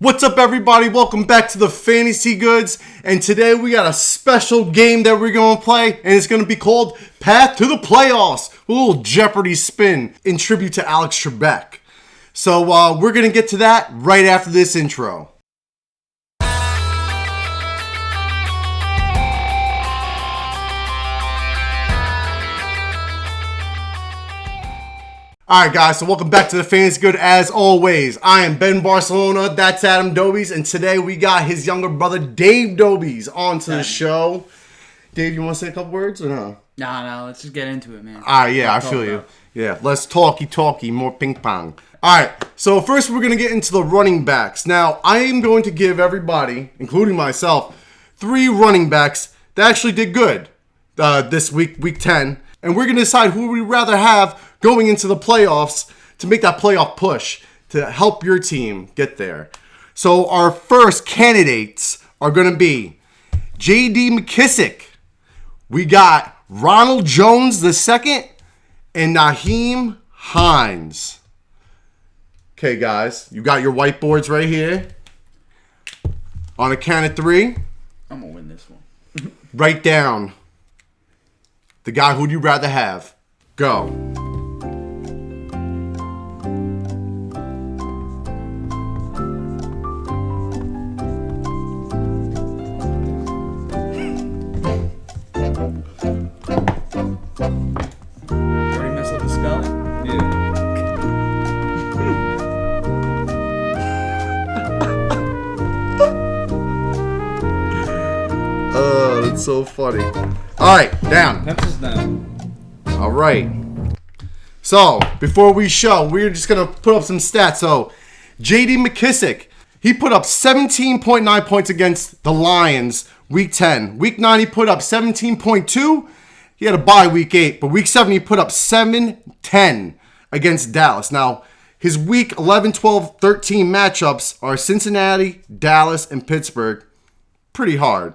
What's up, everybody? Welcome back to the Fantasy Goods. And today we got a special game that we're going to play. And it's going to be called Path to the Playoffs. A little Jeopardy spin in tribute to Alex Trebek. So we're going to get to that right after this intro. Alright guys, so welcome back to the Fantasy Good as always. I am Ben Barcelona, that's Adam Dobies, and today we got his younger brother Dave Dobies onto the show. Dave, you want to say a couple words or no? No, let's just get into it, man. Alright, yeah, I feel you. Yeah, less talky, more ping pong. Alright, so first we're going to get into the running backs. Now, I am going to give everybody, including myself, 3 running backs that actually did good this week, week 10. And we're going to decide who we'd rather have going into the playoffs to make that playoff push to help your team get there. So our first candidates are going to be J.D. McKissick. We got Ronald Jones II and Nahim Heinz. Okay, guys, you got your whiteboards right here. On a count of 3. I'm going to win this one. Write down the guy who'd you rather have. Go. Already mess up the spelling? Yeah. Oh, that's so funny. All right, down. Pencils down. All right. So, before we show, we're just going to put up some stats. So, J.D. McKissick, he put up 17.9 points against the Lions week 10. Week 9, he put up 17.2. He had a bye week 8. But week 7, he put up 7-10 against Dallas. Now, his week 11, 12, 13 matchups are Cincinnati, Dallas, and Pittsburgh. Pretty hard.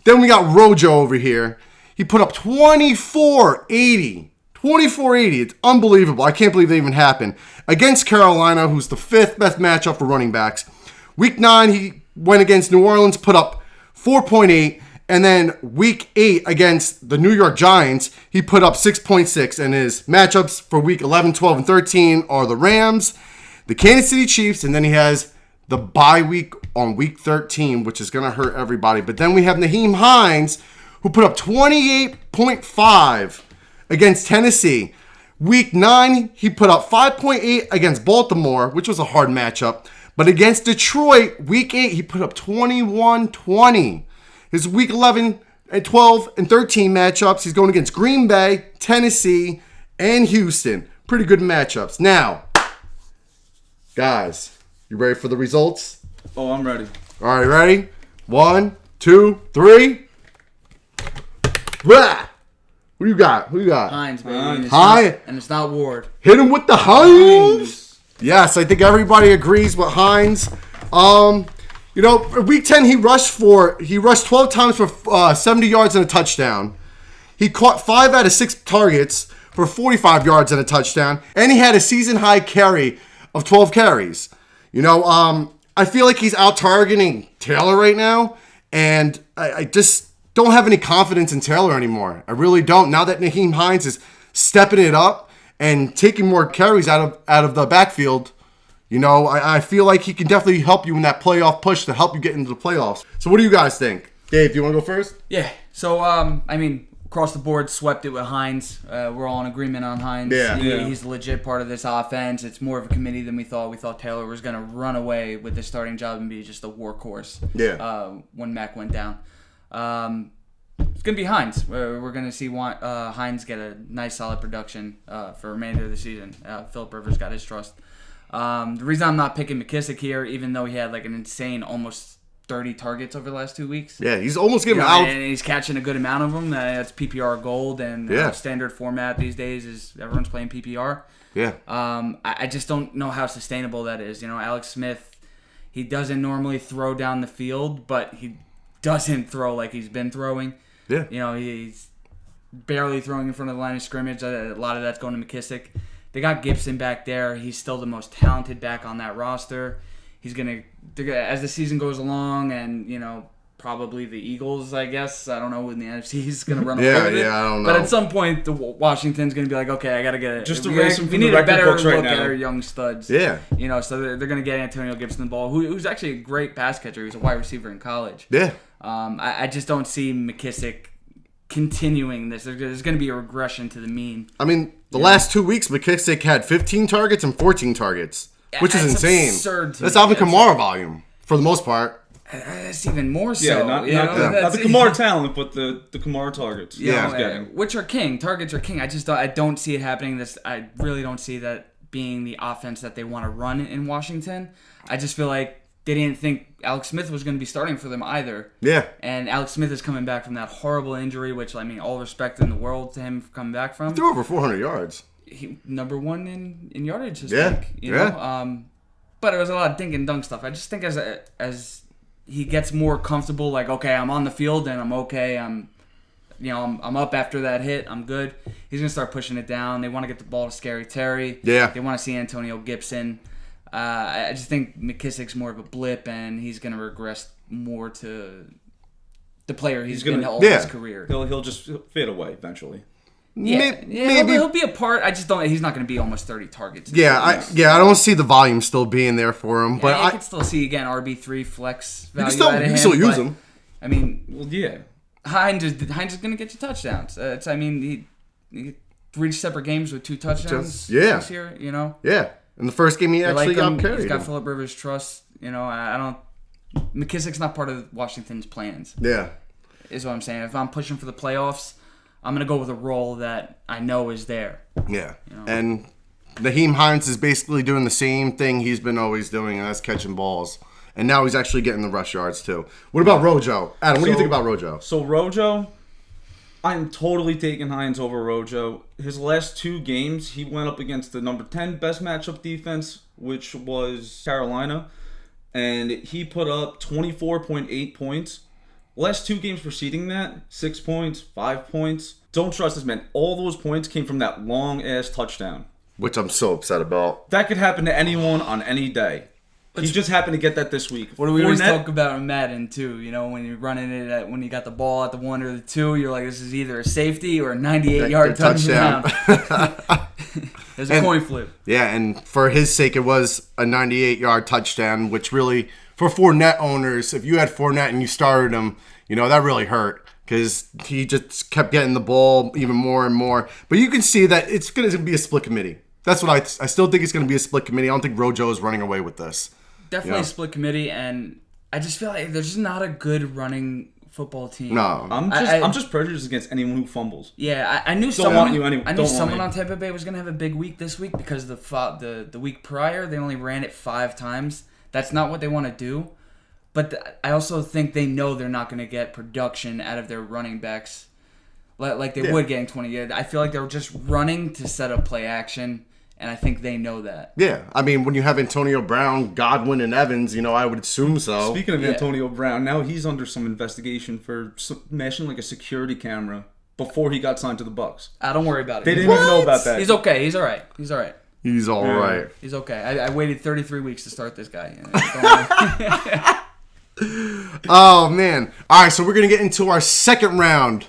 Then we got Rojo over here. He put up 24-80. 24-80. It's unbelievable. I can't believe that even happened. Against Carolina, who's the 5th best matchup for running backs. Week 9, he went against New Orleans, put up 4.8. And then week 8 against the New York Giants, he put up 6.6. And his matchups for week 11, 12, and 13 are the Rams, the Kansas City Chiefs, and then he has the bye week on week 13, which is going to hurt everybody. But then we have Nahim Heinz, who put up 28.5 against Tennessee. Week 9, he put up 5.8 against Baltimore, which was a hard matchup. But against Detroit, week 8, he put up 21-20. His week 11, and 12, and 13 matchups, he's going against Green Bay, Tennessee, and Houston. Pretty good matchups. Now, guys, you ready for the results? Oh, I'm ready. All right, ready? 1, 2, 3. Rah! Who you got? Heinz, baby. And it's not Ward. Hit him with the Heinz. Yes, I think everybody agrees with Heinz. Week 10 he rushed 12 times for 70 yards and a touchdown. He caught 5 out of 6 targets for 45 yards and a touchdown, and he had a season high carry of 12 carries. I feel like he's out targeting Taylor right now, and I just don't have any confidence in Taylor anymore. I really don't. Now that Nahim Heinz is stepping it up and taking more carries out of the backfield, I feel like he can definitely help you in that playoff push to help you get into the playoffs. So what do you guys think? Dave, do you want to go first? Yeah. So, across the board, swept it with Heinz. We're all in agreement on Heinz. Yeah. He's a legit part of this offense. It's more of a committee than we thought. We thought Taylor was going to run away with the starting job and be just a workhorse. Yeah. When Mac went down. It's going to be Heinz. We're going to see Heinz get a nice, solid production for the remainder of the season. Philip Rivers got his trust. The reason I'm not picking McKissick here, even though he had like an insane almost 30 targets over the last 2 weeks. Yeah, he's almost giving out. And he's catching a good amount of them. That's PPR gold, and standard format these days is everyone's playing PPR. Yeah. I just don't know how sustainable that is. Alex Smith, he doesn't normally throw down the field, but he doesn't throw like he's been throwing. Yeah. He's barely throwing in front of the line of scrimmage. A lot of that's going to McKissick. They got Gibson back there. He's still the most talented back on that roster. he's gonna as the season goes along, and probably the Eagles, I guess. I don't know when the NFC is going to run away with it. Yeah, I don't know. But at some point, the Washington's going to be like, okay, I got to get it. Just erase them we from need the a better record books right look now. at our young studs. Yeah. So they're going to get Antonio Gibson the ball, who's actually a great pass catcher. He was a wide receiver in college. Yeah. I just don't see McKissick continuing this. There's going to be a regression to the mean. I mean, the last 2 weeks, McKissick had 15 targets and 14 targets, which is insane. Absurd to That's me. Alvin Kamara volume, for the most part. That's even more so. Yeah, not the Kamara talent, but the Kamara targets. Which are king. Targets are king. I don't see it happening. I really don't see that being the offense that they want to run in Washington. I just feel like they didn't think Alex Smith was going to be starting for them either. Yeah. And Alex Smith is coming back from that horrible injury, which, I mean, all respect in the world to him for coming back from. He threw over 400 yards. He number one in yardage this Yeah. week. You know? But it was a lot of dink and dunk stuff. I just think as he gets more comfortable, like, okay, I'm on the field and I'm okay. I'm up after that hit. I'm good. He's gonna start pushing it down. They want to get the ball to Scary Terry. Yeah. They want to see Antonio Gibson. I just think McKissick's more of a blip, and he's gonna regress more to the player he's been all his career. He'll just fade away eventually. Yeah, maybe he'll be a part. I just don't. He's not going to be almost 30 targets. I don't see the volume still being there for him. But I can still see again RB3 flex value. You can still use him. I mean, well, yeah. Heinz is going to get you touchdowns. He 3 separate games with 2 touchdowns this year. Yeah, in the first game he actually got carried. He's got Phillip Rivers' trust. I don't. McKissick's not part of Washington's plans. Yeah, is what I'm saying. If I'm pushing for the playoffs, I'm going to go with a role that I know is there. Yeah. And Nahim Heinz is basically doing the same thing he's been always doing, and that's catching balls. And now he's actually getting the rush yards, too. What about Rojo? Adam, what do you think about Rojo? So, Rojo, I'm totally taking Heinz over Rojo. His last 2 games, he went up against the number 10 best matchup defense, which was Carolina. And he put up 24.8 points. Last 2 games preceding that, 6 points, 5 points. Don't trust this man. All those points came from that long-ass touchdown. Which I'm so upset about. That could happen to anyone on any day. He just happened to get that this week. What do we always talk about in Madden, too? When you're running it, when you got the ball at the 1 or the 2, you're like, this is either a safety or a 98-yard touchdown. There's a coin flip. Yeah, and for his sake, it was a 98-yard touchdown, which really... For Fournette owners, if you had Fournette and you started him, that really hurt because he just kept getting the ball even more and more. But you can see that it's going to be a split committee. That's what I still think it's going to be a split committee. I don't think Rojo is running away with this. Definitely a split committee, and I just feel like there's just not a good running football team. No, I'm just prejudiced against anyone who fumbles. Yeah, I knew someone on Tampa Bay was going to have a big week this week because the week prior they only ran it 5 times. That's not what they want to do. But I also think they know they're not going to get production out of their running backs like they would getting 20. I feel like they're just running to set up play action, and I think they know that. Yeah, I mean, when you have Antonio Brown, Godwin, and Evans, I would assume so. Speaking of Antonio Brown, now he's under some investigation for smashing like a security camera before he got signed to the Bucs. Don't worry about it. They didn't even know about that. He's okay. He's all right. He's all right. He's okay. I waited 33 weeks to start this guy. Oh, man. All right, so we're going to get into our second round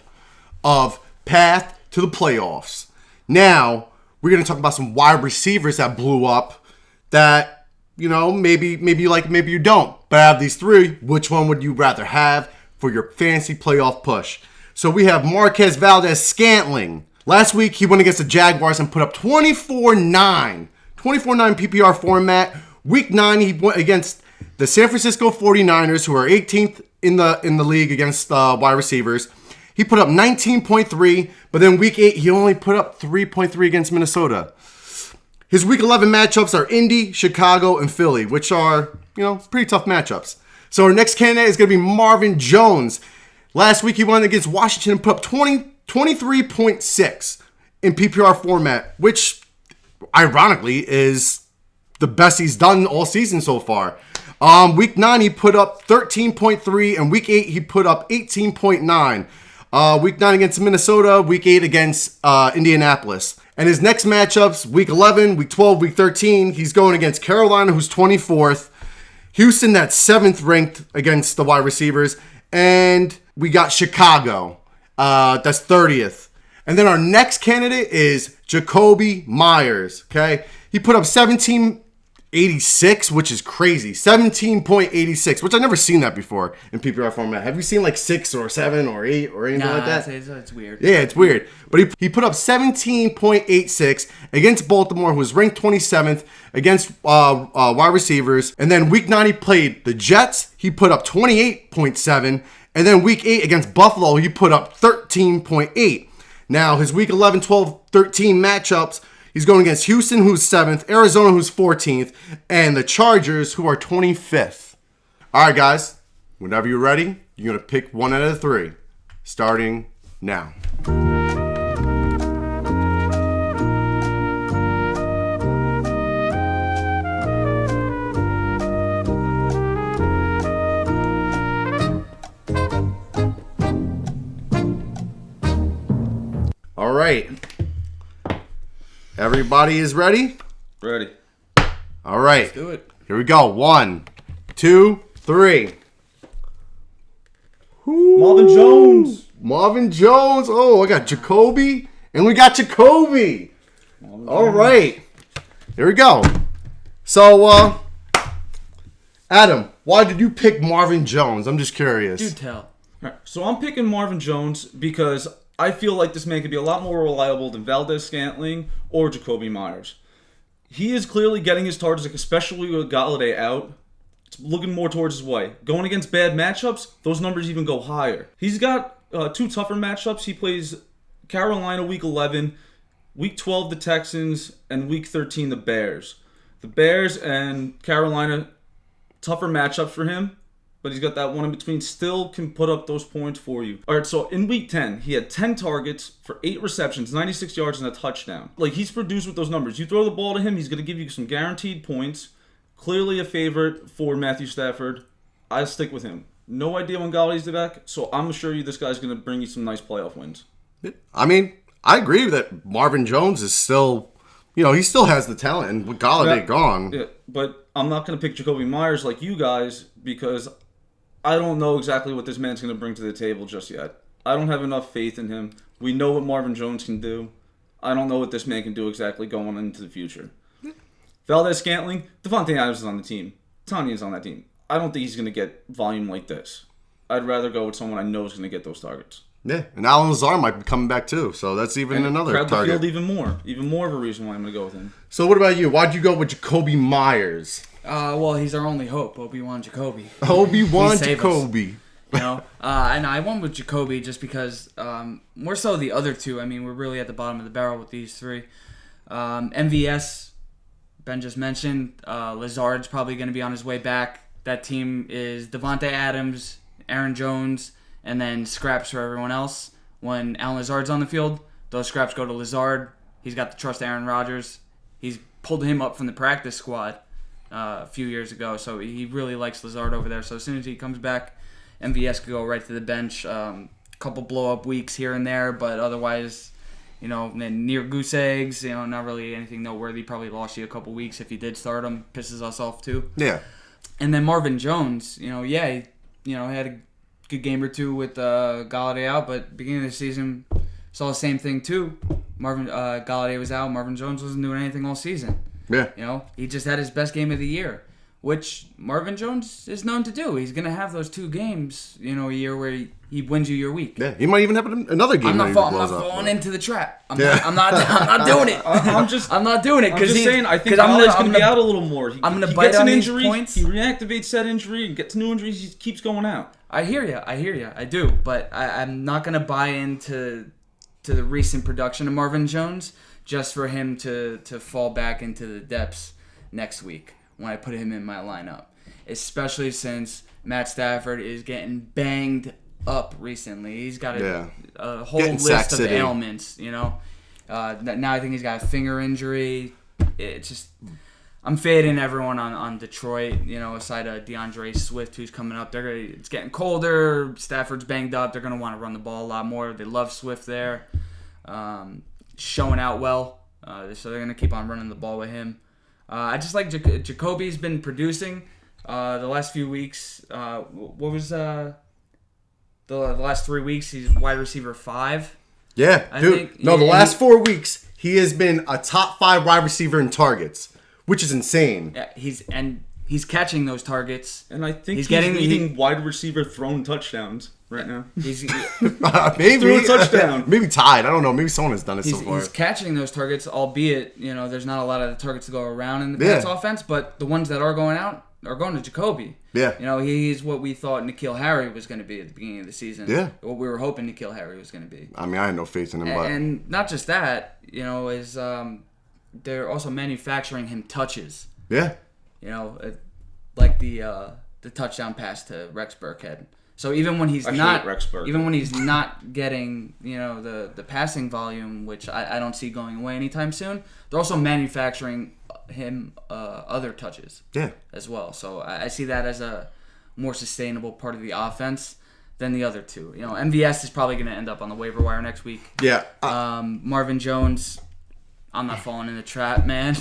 of Path to the Playoffs. Now, we're going to talk about some wide receivers that blew up that, maybe you like, maybe you don't. But out of these 3, which one would you rather have for your fantasy playoff push? So we have Marquez, Valdez, Scantling. Last week, he went against the Jaguars and put up 24-9 PPR format. Week 9, he went against the San Francisco 49ers, who are 18th in the league against wide receivers. He put up 19.3, but then week 8, he only put up 3.3 against Minnesota. His week 11 matchups are Indy, Chicago, and Philly, which are, pretty tough matchups. So our next candidate is going to be Marvin Jones. Last week, he went against Washington and put up 23.6 in PPR format, which ironically is the best he's done all season so far. Week 9, he put up 13.3, and week 8, he put up 18.9. Week 9 against Minnesota, week 8 against Indianapolis. And his next matchups, week 11, week 12, week 13, he's going against Carolina, who's 24th. Houston, that's 7th ranked against the wide receivers. And we got Chicago. That's 30th. And then our next candidate is Jacoby Myers. Okay. He put up 1786, which is crazy. 17.86, which I've never seen that before in PPR format. Have you seen like 6 or 7 or 8 or anything like that? It's weird. Yeah, it's weird. But he put up 17.86 against Baltimore, who was ranked 27th against wide receivers. And then week 9, he played the Jets. He put up 28.7. And then week 8 against Buffalo, he put up 13.8. Now, his week 11, 12, 13 matchups, he's going against Houston, who's 7th, Arizona, who's 14th, and the Chargers, who are 25th. All right, guys. Whenever you're ready, you're going to pick one out of the 3, starting now. All right. Everybody is ready? Ready. All right. Let's do it. Here we go. 1, 2, 3. Marvin Jones. Marvin Jones. Oh, I got Jacoby. And we got Jacoby. All right. Here we go. So, Adam, why did you pick Marvin Jones? I'm just curious. Do tell. All right, so I'm picking Marvin Jones because I feel like this man could be a lot more reliable than Valdez, Scantling, or Jacoby Myers. He is clearly getting his targets, especially with Galladay out. It's looking more towards his way. Going against bad matchups, those numbers even go higher. He's got 2 tougher matchups. He plays Carolina week 11, week 12 the Texans, and week 13 the Bears. The Bears and Carolina, tougher matchups for him. But he's got that one in between, still can put up those points for you. All right, so in week 10, he had 10 targets for 8 receptions, 96 yards, and a touchdown. Like, he's produced with those numbers. You throw the ball to him, he's going to give you some guaranteed points. Clearly a favorite for Matthew Stafford. I stick with him. No idea when Galladay's back, so I'm sure you this guy's going to bring you some nice playoff wins. I mean, I agree that Marvin Jones is still, he still has the talent, and with Galladay gone. Yeah, but I'm not going to pick Jacoby Myers like you guys because I don't know exactly what this man's going to bring to the table just yet. I don't have enough faith in him. We know what Marvin Jones can do. I don't know what this man can do exactly going into the future. Valdez, Scantling, Davonte Adams is on the team. Tanya's on that team. I don't think he's going to get volume like this. I'd rather go with someone I know is going to get those targets. Yeah, and Alan Lazar might be coming back too, so that's even another crowd target. The field even more of a reason why I'm going to go with him. So what about you? Why'd you go with Jacoby Myers? Well, he's our only hope, Obi-Wan Jacoby. Obi-Wan Jacoby. And I went with Jacoby just because more so the other 2. I mean, we're really at the bottom of the barrel with these 3. MVS, Ben just mentioned. Lazard's probably going to be on his way back. That team is Devonte Adams, Aaron Jones, and then scraps for everyone else. When Alan Lazard's on the field, those scraps go to Lazard. He's got the trust of Aaron Rodgers. He's pulled him up from the practice squad a few years ago, so he really likes Lazard over there. So as soon as he comes back, MVS could go right to the bench. Couple blow-up weeks here and there, but otherwise, near goose eggs, not really anything noteworthy. Probably lost you a couple weeks if you did start him. Pisses us off too. Yeah. And then Marvin Jones, he had a good game or 2 with Galladay out, but beginning of the season, saw the same thing too. Galladay was out. Marvin Jones wasn't doing anything all season. Yeah. He just had his best game of the year, which Marvin Jones is known to do. He's going to have those 2 games, a year where he wins you your week. Yeah, he might even have another game. I'm not falling into the trap. I'm not doing it. I'm not doing it because I think Galladay's going to be out a little more. I'm going to bite on these points. He reactivates that injury and gets new injuries. He keeps going out. I hear you. I do, but I'm not going to buy into the recent production of Marvin Jones just for him to fall back into the depths next week when I put him in my lineup, especially since Matt Stafford is getting banged up recently. He's got a whole list of ailments, Now I think he's got a finger injury. It's just, I'm fading everyone on Detroit, aside of DeAndre Swift, who's coming up. It's getting colder. Stafford's banged up. They're going to want to run the ball a lot more. They love Swift there. Showing out well. So they're going to keep on running the ball with him. I just like Jacoby's been producing. The last few weeks, what was the last 3 weeks? He's wide receiver 5. Yeah, dude. The last 4 weeks, he has been a top 5 wide receiver in targets, which is insane. Yeah, he's catching those targets, and I think he's leading wide receiver thrown touchdowns right now. He's maybe threw a touchdown. Maybe tied. I don't know. Maybe someone has done it so far. He's catching those targets, albeit there's not a lot of the targets to go around in the Pats offense, but the ones that are going out are going to Jacoby. Yeah. He's what we thought N'Keal Harry was going to be at the beginning of the season. Yeah. What we were hoping N'Keal Harry was going to be. I mean, I had no faith in him. And not just that, is they're also manufacturing him touches. Yeah. Like the touchdown pass to Rex Burkhead. So even when he's not getting the passing volume, which I don't see going away anytime soon, they're also manufacturing him other touches as well. So I see that as a more sustainable part of the offense than the other two. MVS is probably going to end up on the waiver wire next week. Yeah. Marvin Jones, I'm not falling in the trap, man.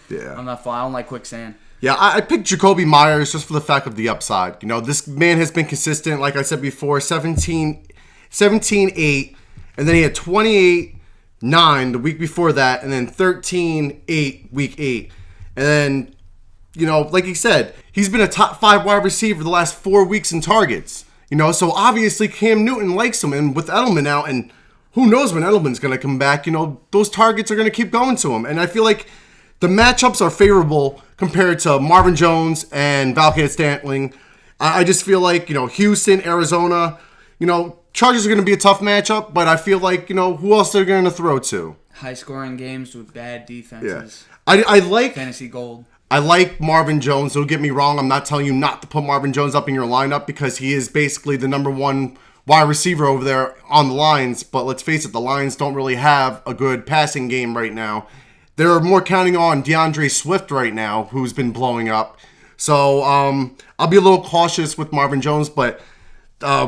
Yeah. I'm not falling. I don't like quicksand. Yeah, I picked Jacoby Myers just for the fact of the upside. This man has been consistent, like I said before, 17-8, and then he had 28-9 the week before that, and then 13-8 week 8. And then, like you said, he's been a top 5 wide receiver the last 4 weeks in targets. So obviously Cam Newton likes him, and with Edelman out, and who knows when Edelman's going to come back, those targets are going to keep going to him. And I feel like the matchups are favorable compared to Marvin Jones and Valdez Scantling. I just feel like, Houston, Arizona, Chargers are going to be a tough matchup, but I feel like, who else they're going to throw to? High-scoring games with bad defenses. Yeah. I like fantasy gold. I like Marvin Jones. Don't get me wrong. I'm not telling you not to put Marvin Jones up in your lineup because he is basically the number 1 wide receiver over there on the Lions. But let's face it, the Lions don't really have a good passing game right now. They're more counting on DeAndre Swift right now, who's been blowing up. So I'll be a little cautious with Marvin Jones, but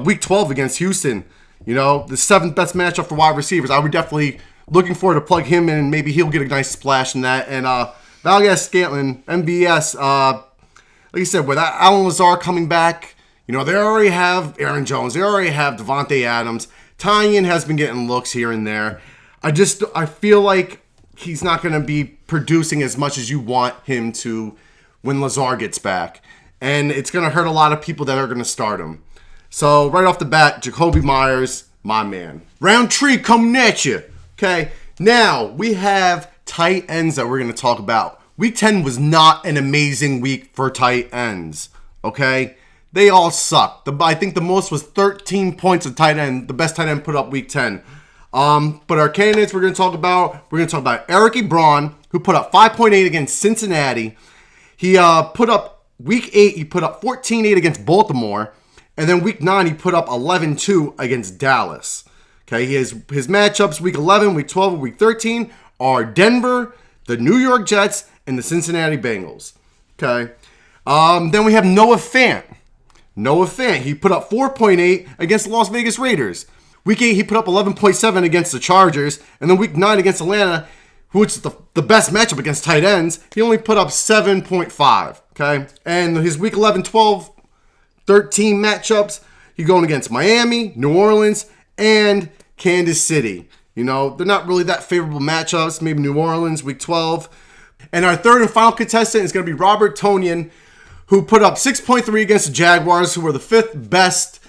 week 12 against Houston, the 7th best matchup for wide receivers. I would definitely looking forward to plug him in, and maybe he'll get a nice splash in that. And Valdez Scantling, MVS, like I said, with Alan Lazard coming back, they already have Aaron Jones. They already have Devonte Adams. Tyon has been getting looks here and there. I feel like he's not going to be producing as much as you want him to when Lazard gets back. And it's going to hurt a lot of people that are going to start him. So right off the bat, Jacoby Myers, my man. Round 3 coming at you. Okay, now we have tight ends that we're going to talk about. Week 10 was not an amazing week for tight ends. Okay, they all suck. I think the most was 13 points of tight end. The best tight end put up week 10. But our candidates we're going to talk about Ericky Braun, who put up 5.8 against Cincinnati. He put up week 8, he put up 14.8 against Baltimore. And then week 9, he put up 11.2 against Dallas. Okay, his matchups week 11, week 12, and week 13 are Denver, the New York Jets, and the Cincinnati Bengals. Okay. Then we have Noah Fant. He put up 4.8 against the Las Vegas Raiders. Week 8, he put up 11.7 against the Chargers. And then week 9 against Atlanta, which is the best matchup against tight ends, he only put up 7.5. Okay. And his week 11, 12, 13 matchups, he's going against Miami, New Orleans, and Kansas City. They're not really that favorable matchups. Maybe New Orleans, week 12. And our third and final contestant is going to be Robert Tonyan, who put up 6.3 against the Jaguars, who were the 5th best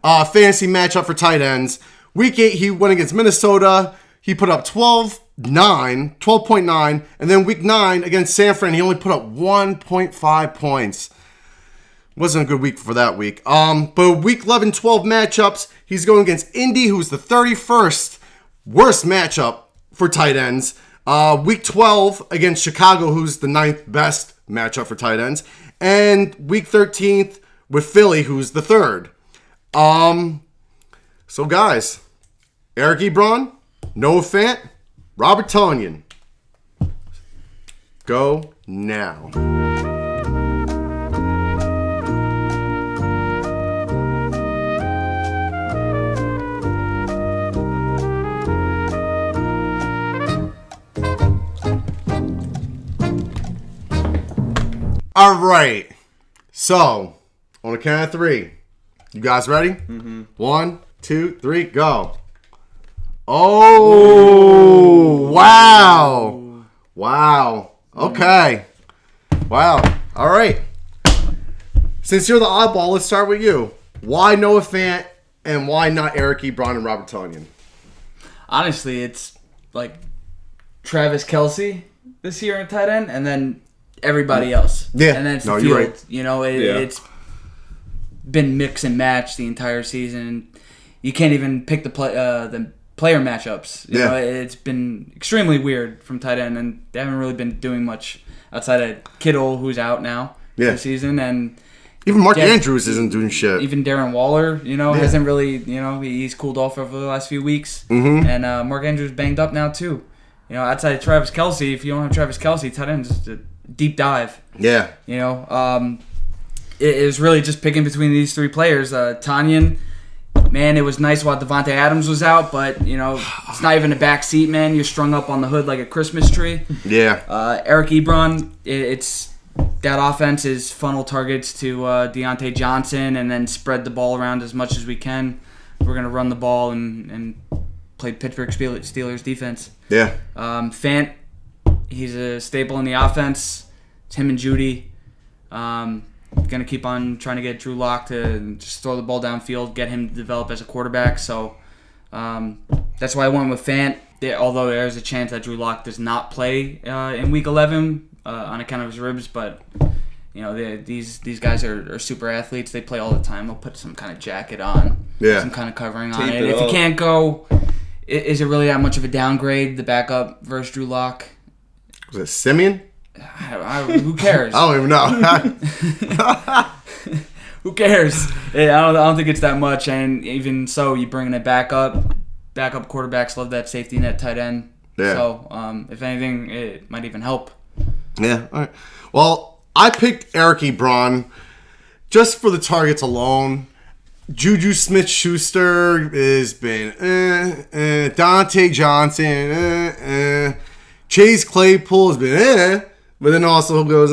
fantasy matchup for tight ends. Week 8, he went against Minnesota. He put up 12.9. And then week 9 against San Fran, he only put up 1.5 points. Wasn't a good week for that week. But week 11, 12 matchups, he's going against Indy, who's the 31st worst matchup for tight ends. Week 12 against Chicago, who's the 9th best matchup for tight ends. And week 13th with Philly, who's the 3rd. So guys, Ericky Braun, Noah Fant, Robert Tonyan. Go now. All right. So, on the count of 3, you guys ready? Mm-hmm. 1, 2, 3, go. Oh, wow. Wow. Okay. Wow. All right. Since you're the oddball, let's start with you. Why Noah Fant and why not Ericky Braun and Robert Tonyan? Honestly, it's like Travis Kelce this year in tight end, and then everybody else. Yeah. And then it's No, the you're field. right. You know, it's been mix and match the entire season. You can't even pick the player matchups. You know, it's been extremely weird from tight end, and they haven't really been doing much outside of Kittle, who's out now this season, and even Mark Andrews isn't doing shit. Even Darren Waller, hasn't really, he's cooled off over the last few weeks, and Mark Andrews banged up now too. Outside of Travis Kelce, if you don't have Travis Kelce, tight end is a deep dive. Yeah. It was really just picking between these 3 players. Tonyan, man, it was nice while Devonte Adams was out, but it's not even a back seat, man. You're strung up on the hood like a Christmas tree. Yeah. Ericky Braun, it's that offense is funnel targets to Deontay Johnson and then spread the ball around as much as we can. We're gonna run the ball and play Pittsburgh Steelers defense. Yeah. Fant, he's a staple in the offense. It's him and Judy. Going to keep on trying to get Drew Lock to just throw the ball downfield, get him to develop as a quarterback. So that's why I went with Fant. Although there's a chance that Drew Lock does not play in Week 11 on account of his ribs, but these guys are super athletes. They play all the time. They'll put some kind of jacket on, some kind of covering on it. If you can't go, is it really that much of a downgrade? The backup versus Drew Lock. Was it Simeon? Who cares? I don't even know. Who cares? I don't think it's that much. And even so, you bringing it back up. Backup quarterbacks love that safety net tight end. Yeah. So, if anything, it might even help. Yeah. All right. Well, I picked Ericky Braun just for the targets alone. Juju Smith-Schuster has been Dante Johnson, Chase Claypool has been but then also goes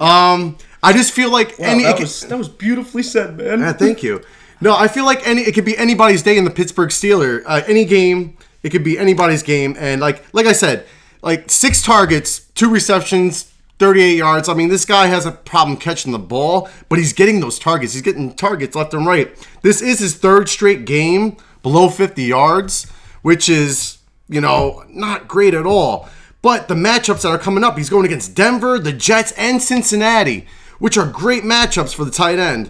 I just feel like that was beautifully said, man. Thank you. No, I feel like it could be anybody's day in the Pittsburgh Steelers. Any game, it could be anybody's game. And like I said, 6 targets, 2 receptions, 38 yards. I mean, this guy has a problem catching the ball, but he's getting those targets. He's getting targets left and right. This is his 3rd straight game below 50 yards, which is, not great at all. But the matchups that are coming up, he's going against Denver, the Jets, and Cincinnati, which are great matchups for the tight end.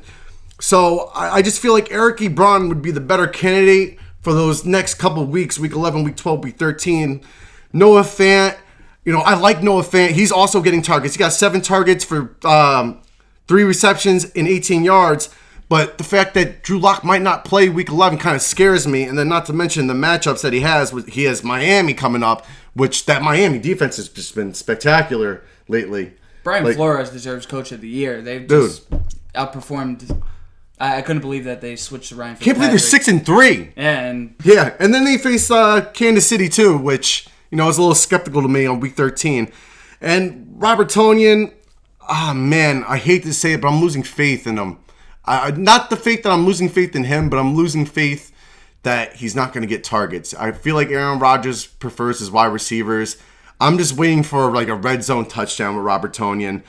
So I just feel like Ericky Braun would be the better candidate for those next couple of weeks, Week 11, Week 12, Week 13. Noah Fant, I like Noah Fant. He's also getting targets. He got 7 targets for 3 receptions and 18 yards. But the fact that Drew Lock might not play Week 11 kind of scares me. And then not to mention the matchups that he has. He has Miami coming up, which that Miami defense has just been spectacular lately. Brian Flores deserves Coach of the Year. They've just outperformed. I couldn't believe that they switched to Ryan Fitzpatrick. Can't believe they're 6-3. Yeah, and then they face Kansas City too, which is a little skeptical to me on Week 13. And Robert Tonyan, man, I hate to say it, but I'm losing faith in him. Not the faith that I'm losing faith in him, but I'm losing faith that he's not going to get targets. I feel like Aaron Rodgers prefers his wide receivers. I'm just waiting for a red zone touchdown with Robert Tonyan.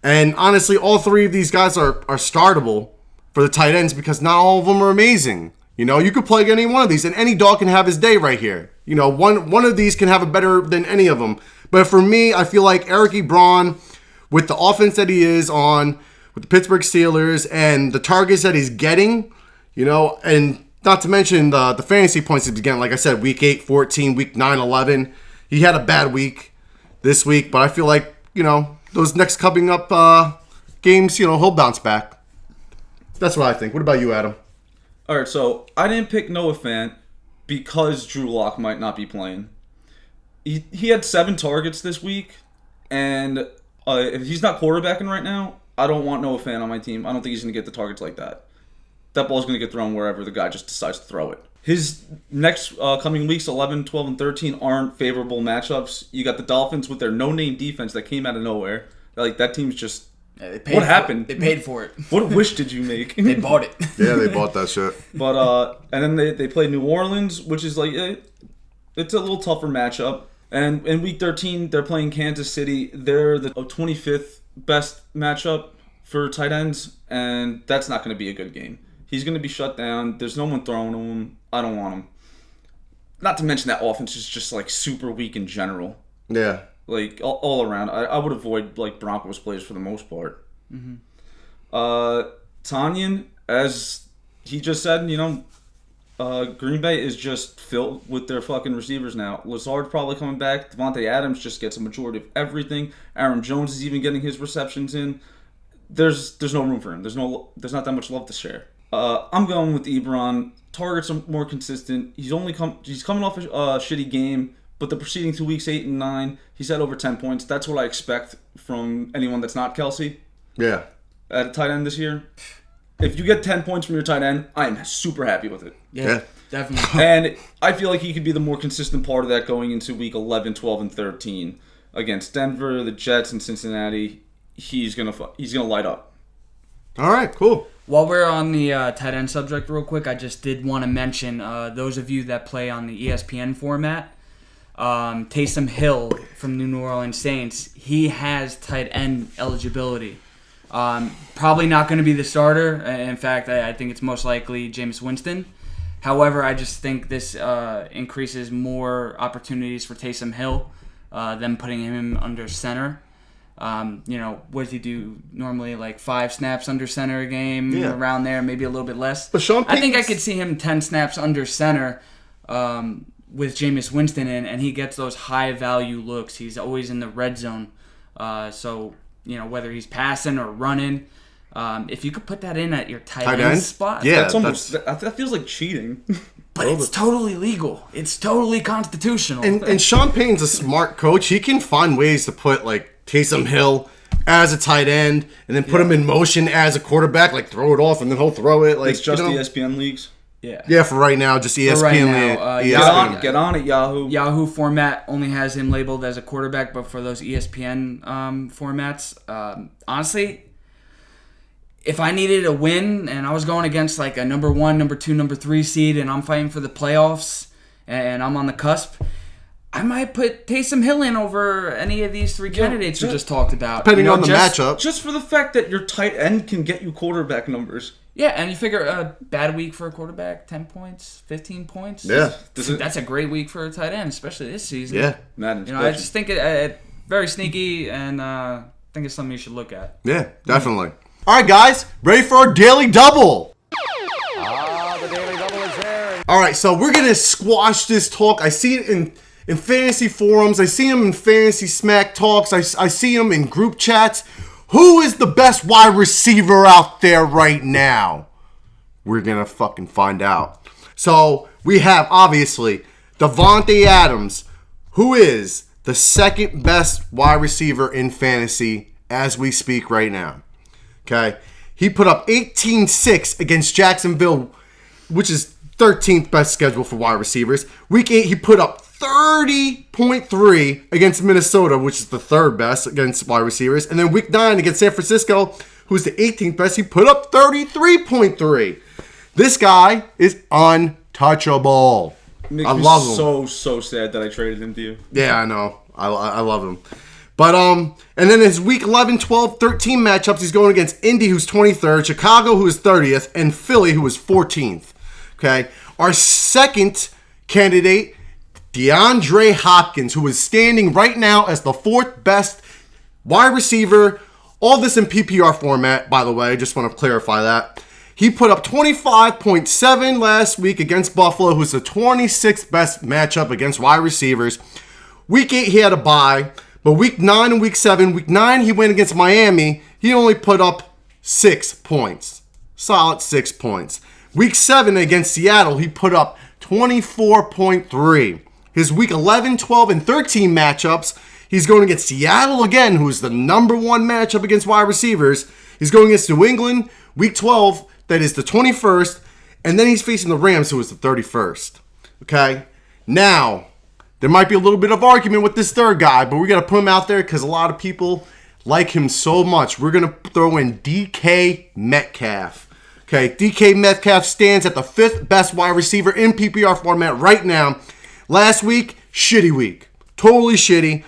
And honestly, all 3 of these guys are startable for the tight ends because not all of them are amazing. You could play any one of these, and any dog can have his day right here. One of these can have it better than any of them. But for me, I feel like Ericky Braun, with the offense that he is on, with the Pittsburgh Steelers, and the targets that he's getting, and not to mention the fantasy points he's getting. Like I said, Week 8, 14, Week 9, 11. He had a bad week this week, but I feel like, those next coming up games, he'll bounce back. That's what I think. What about you, Adam? All right, so I didn't pick Noah Fant because Drew Lock might not be playing. He had 7 targets this week, and if he's not quarterbacking right now, I don't want Noah Fant on my team. I don't think he's going to get the targets like that. That ball's going to get thrown wherever the guy just decides to throw it. His next coming weeks, 11, 12, and 13, aren't favorable matchups. You got the Dolphins with their no-name defense that came out of nowhere. That team's just Yeah, they paid What happened? They paid for it. What wish did you make? They bought it. Yeah, they bought that shit. But and then they play New Orleans, which is like it's a little tougher matchup. And in week 13, they're playing Kansas City. They're the 25th best matchup for tight ends, and that's not going to be a good game. He's going to be shut down. There's no one throwing to him. I don't want him. Not to mention that offense is just like super weak in general. Yeah. Like all around. I would avoid like Broncos players for the most part. Mm-hmm. Tanyan, as he just said, Green Bay is just filled with their fucking receivers now. Lazard's probably coming back. Devonte Adams just gets a majority of everything. Aaron Jones is even getting his receptions in. There's no room for him. There's not that much love to share. I'm going with Ebron. Targets are more consistent. He's coming off a shitty game, but the preceding 2 weeks, 8 and 9, he's had over 10 points. That's what I expect from anyone that's not Kelsey. Yeah. At a tight end this year. If you get 10 points from your tight end, I am super happy with it. Yeah, definitely. And I feel like he could be the more consistent part of that going into week 11, 12, and 13 against Denver, the Jets, and Cincinnati. He's gonna light up. All right, cool. While we're on the tight end subject real quick, I just did want to mention those of you that play on the ESPN format, Taysom Hill from the New Orleans Saints, he has tight end eligibility. Probably not going to be the starter. In fact, I think it's most likely Jameis Winston. However, I just think this increases more opportunities for Taysom Hill than putting him under center. What does he do normally? Like 5 snaps under center a game, around there, maybe a little bit less. But I think I could see him 10 snaps under center with Jameis Winston in, and he gets those high-value looks. He's always in the red zone. Whether he's passing or running, if you could put that in at your tight end spot. Yeah, that feels like cheating. But it's totally legal. It's totally constitutional. And Sean Payton's a smart coach. He can find ways to put like Taysom Hill as a tight end and then put him in motion as a quarterback, like throw it off and then he'll throw it. Like it's just ESPN leagues. Yeah, for right now, just ESPN. Get on it, Yahoo. Yahoo format only has him labeled as a quarterback, but for those ESPN formats, honestly, if I needed a win and I was going against like a number 1, number 2, number 3 seed and I'm fighting for the playoffs and I'm on the cusp, I might put Taysom Hill in over any of these 3 candidates we just talked about. Depending on the matchup. Just for the fact that your tight end can get you quarterback numbers. Yeah, and you figure a bad week for a quarterback, 10 points, 15 points. Yeah. That's a great week for a tight end, especially this season. Yeah. I just think it very sneaky, and I think it's something you should look at. Yeah, definitely. All right, guys, ready for our Daily Double? The Daily Double is there. All right, so we're going to squash this talk. I see it in fantasy forums. I see them in fantasy smack talks. I see them in group chats. Who is the best wide receiver out there right now? We're going to fucking find out. So we have, obviously, Davonte Adams, who is the second best wide receiver in fantasy as we speak right now. Okay? He put up 18-6 against Jacksonville, which is 13th best schedule for wide receivers. Week 8, he put up 30.3 against Minnesota, which is the 3rd best against wide receivers. And then week 9 against San Francisco, who's the 18th best, he put up 33.3. This guy is untouchable. I love him. So sad that I traded him to you. Yeah, I know. I love him. But, and then his week 11, 12, 13 matchups, he's going against Indy, who's 23rd, Chicago, who is 30th, and Philly, who is 14th. Okay? Our second candidate, DeAndre Hopkins, who is standing right now as the 4th best wide receiver. All this in PPR format, by the way. I just want to clarify that. He put up 25.7 last week against Buffalo, who's the 26th best matchup against wide receivers. Week 8, he had a bye. But week 9 and week 7, week 9, he went against Miami. He only put up 6 points. Solid 6 points. Week 7 against Seattle, he put up 24.3. His week 11, 12, and 13 matchups, he's going against Seattle again, who's the number 1 matchup against wide receivers. He's going against New England, week 12, that is the 21st, and then he's facing the Rams, who is the 31st. Okay? Now, there might be a little bit of argument with this third guy, but we got to put him out there because a lot of people like him so much, we're going to throw in DK Metcalf. Okay, DK Metcalf stands at the 5th best wide receiver in PPR format right now. Last week, shitty week. Totally shitty.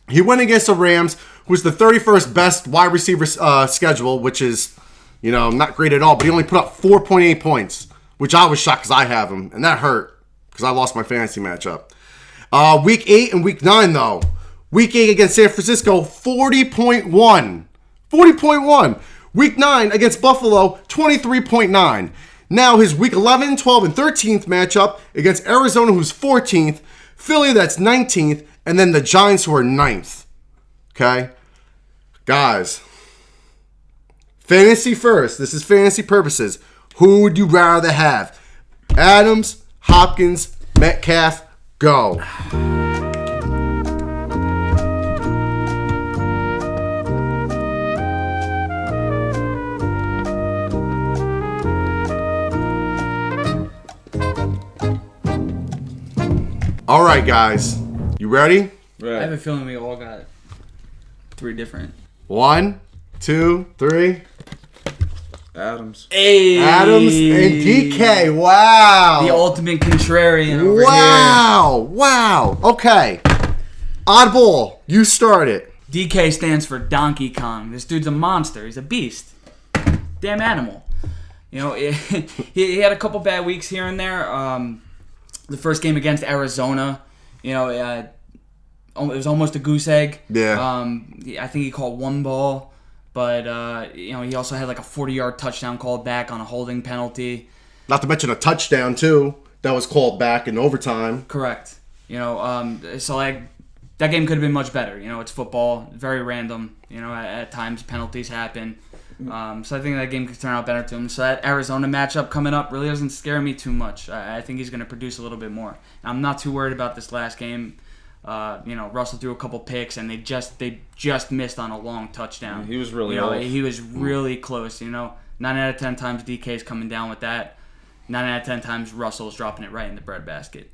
He went against the Rams, who was the 31st best wide receiver schedule, which is, not great at all. But he only put up 4.8 points, which I was shocked because I have him. And that hurt because I lost my fantasy matchup. Week 8 and Week 9, though. Week 8 against San Francisco, 40.1. 40.1. Week 9 against Buffalo, 23.9. Now his Week 11, 12, and 13th matchup against Arizona, who's 14th, Philly, that's 19th, and then the Giants, who are 9th. Okay? Guys, fantasy first. This is fantasy purposes. Who would you rather have? Adams, Hopkins, Metcalf, go. All right, guys. You ready? Right. I have a feeling we all got 3 different. 1, 2, 3. Adams. Hey. Adams and DK. Wow. The ultimate contrarian over here. Wow. Okay. Oddball. You start it. DK stands for Donkey Kong. This dude's a monster. He's a beast. Damn animal. He had a couple bad weeks here and there. The first game against Arizona, it was almost a goose egg. Yeah. I think he called one ball, but he also had like a 40-yard touchdown called back on a holding penalty. Not to mention a touchdown too that was called back in overtime. Correct. So like that game could have been much better. It's football, very random. At times penalties happen. So I think that game could turn out better to him. So that Arizona matchup coming up really doesn't scare me too much. I think he's going to produce a little bit more. I'm not too worried about this last game. Russell threw a couple picks and they just missed on a long touchdown. He was really off. He was really close. 9 out of 10 times DK's coming down with that. 9 out of 10 times Russell's dropping it right in the breadbasket.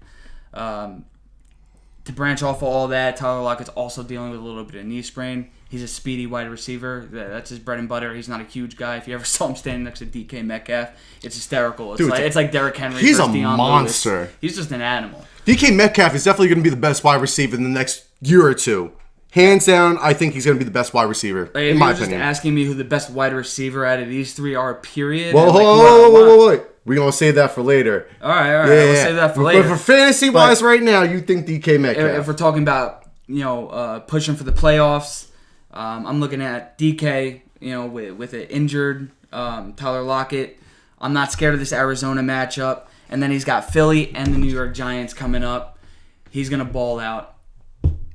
To branch off of all that, Tyler Lockett's also dealing with a little bit of knee sprain. He's a speedy wide receiver. That's his bread and butter. He's not a huge guy. If you ever saw him standing next to DK Metcalf, it's hysterical. It's like Derrick Henry. He's versus a Deion monster. Lewis. He's just an animal. DK Metcalf is definitely going to be the best wide receiver in the next year or two. Hands down, I think he's going to be the best wide receiver, in my opinion. Just asking me who the best wide receiver out of these 3 are, period. Whoa. We're going to save that for later. All right. We'll save that for later. But for fantasy-wise right now, you think DK Metcalf. If we're talking about, pushing for the playoffs, I'm looking at DK, with an injured Tyler Lockett. I'm not scared of this Arizona matchup. And then he's got Philly and the New York Giants coming up. He's going to ball out.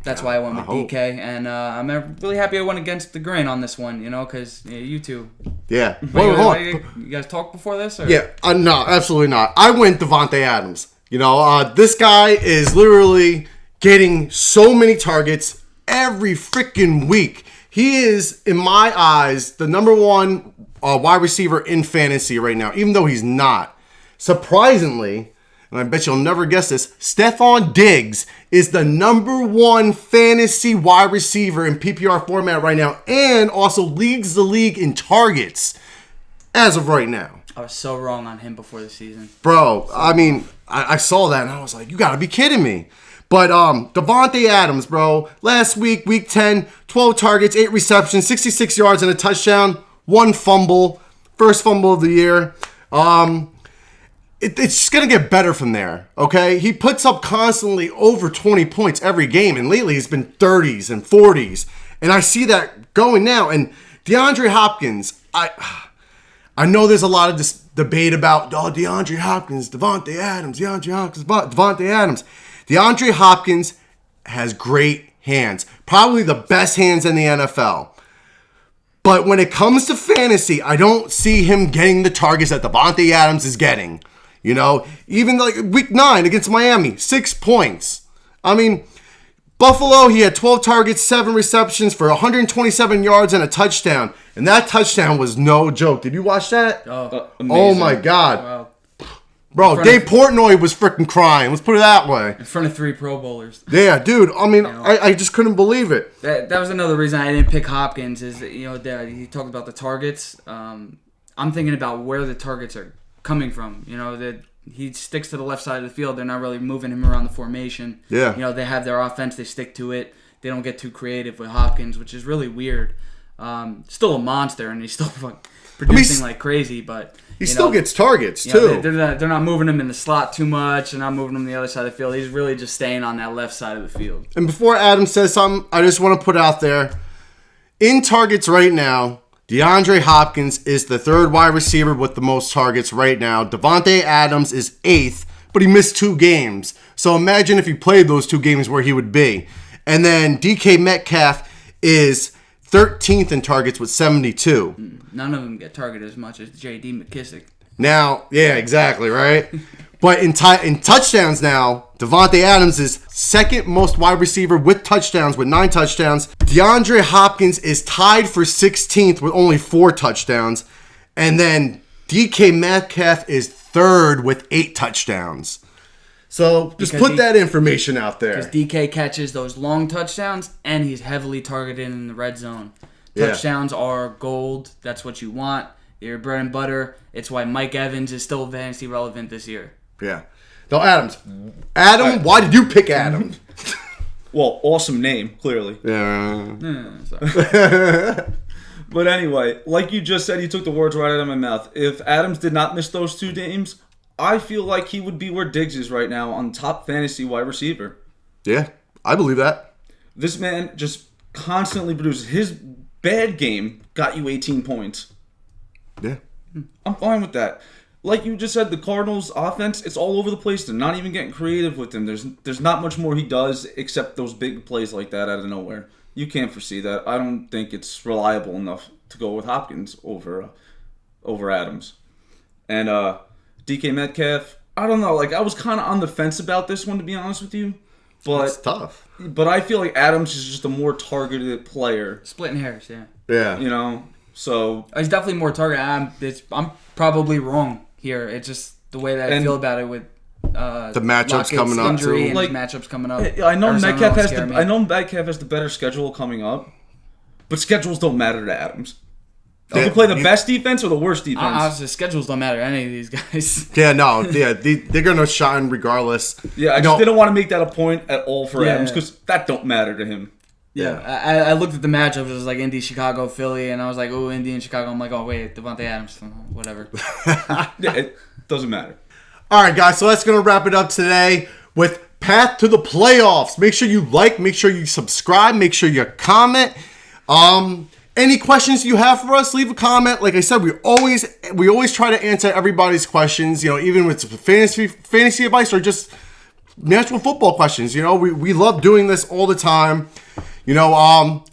That's why I went with DK. And I'm really happy I went against the grain on this one, because you two. Yeah. You guys talked before this? Or? Yeah. No, absolutely not. I went Devonte Adams. This guy is literally getting so many targets every freaking week. He is, in my eyes, the number 1 wide receiver in fantasy right now, even though he's not. Surprisingly, and I bet you'll never guess this, Stephon Diggs is the number 1 fantasy wide receiver in PPR format right now and also leads the league in targets as of right now. I was so wrong on him before the season. Bro, I saw that and I was like, you gotta be kidding me. But Davonte Adams, bro, last week, week 10, 12 targets, 8 receptions, 66 yards and a touchdown, 1 fumble, first fumble of the year. It's just going to get better from there, okay? He puts up constantly over 20 points every game, and lately he's been 30s and 40s. And I see that going now. And DeAndre Hopkins, I know there's a lot of this debate about, DeAndre Hopkins, Devonte Adams, Devonte Adams. DeAndre Hopkins has great hands, probably the best hands in the NFL. But when it comes to fantasy, I don't see him getting the targets that Devonte Adams is getting. Even like week 9 against Miami, 6 points. Buffalo, he had 12 targets, 7 receptions for 127 yards and a touchdown. And that touchdown was no joke. Did you watch that? Oh, oh my God. Wow. Bro, Dave Portnoy was freaking crying. Let's put it that way. In front of 3 Pro Bowlers. Yeah, dude. I mean, I just couldn't believe it. That was another reason I didn't pick Hopkins. Is that, he talked about the targets. I'm thinking about where the targets are coming from. That he sticks to the left side of the field. They're not really moving him around the formation. Yeah. They have their offense. They stick to it. They don't get too creative with Hopkins, which is really weird. Still a monster, and he's still producing like crazy, but he still gets targets too. They're not moving him in the slot too much. They're not moving him the other side of the field. He's really just staying on that left side of the field. And before Adam says something, I just want to put out there, in targets right now, DeAndre Hopkins is the 3rd wide receiver with the most targets right now. Davonte Adams is 8th, but he missed 2 games. So imagine if he played those 2 games where he would be. And then DK Metcalf is 13th in targets with 72. None of them get targeted as much as J.D. McKissick. Now, yeah, exactly, right? But in touchdowns now, Devonte Adams is 2nd most wide receiver with touchdowns with 9 touchdowns. DeAndre Hopkins is tied for 16th with only 4 touchdowns. And then DK Metcalf is 3rd with 8 touchdowns. So just put that information out there. Because DK catches those long touchdowns, and he's heavily targeted in the red zone. Touchdowns are gold. That's what you want. They're bread and butter. It's why Mike Evans is still fantasy relevant this year. Yeah. Now, Adam, why did you pick Adam? Well, awesome name, clearly. Yeah. But anyway, like you just said, you took the words right out of my mouth. If Adams did not miss those 2 games, I feel like he would be where Diggs is right now on top fantasy wide receiver. Yeah, I believe that. This man just constantly produces. His bad game got you 18 points. Yeah. I'm fine with that. Like you just said, the Cardinals' offense, it's all over the place. They're not even getting creative with him. There's not much more he does except those big plays like that out of nowhere. You can't foresee that. I don't think it's reliable enough to go with Hopkins over Adams. And DK Metcalf, I don't know. Like, I was kind of on the fence about this one, to be honest with you. But it's tough. But I feel like Adams is just a more targeted player. Splitting hairs, yeah. Yeah. So he's definitely more targeted. I'm probably wrong here. It's just the way that I feel about it with the matchups coming up injury too. and matchups coming up. I know Metcalf has the better schedule coming up, but schedules don't matter to Adams. They play the best defense or the worst defense. Honestly, schedules don't matter to any of these guys. Yeah, no, yeah, they're gonna shine regardless. Yeah, I just didn't want to make that a point at all for Adams because that don't matter to him. Yeah, I looked at the matchups. It was like Indy, Chicago, Philly, and I was like, oh, Indy and Chicago. I'm like, oh wait, Davonte Adams, whatever. Yeah, it doesn't matter. All right, guys, so that's gonna wrap it up today with Path to the Playoffs. Make sure you like, make sure you subscribe, make sure you comment. Any questions you have for us, leave a comment. Like I said, we always try to answer everybody's questions. Even with fantasy advice or just natural football questions. We love doing this all the time.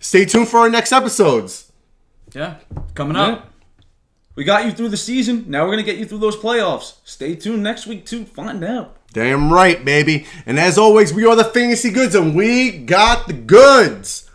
Stay tuned for our next episodes. Yeah, coming up. Yeah. We got you through the season. Now we're gonna get you through those playoffs. Stay tuned next week to find out. Damn right, baby. And as always, we are the Fantasy Goods, and we got the goods.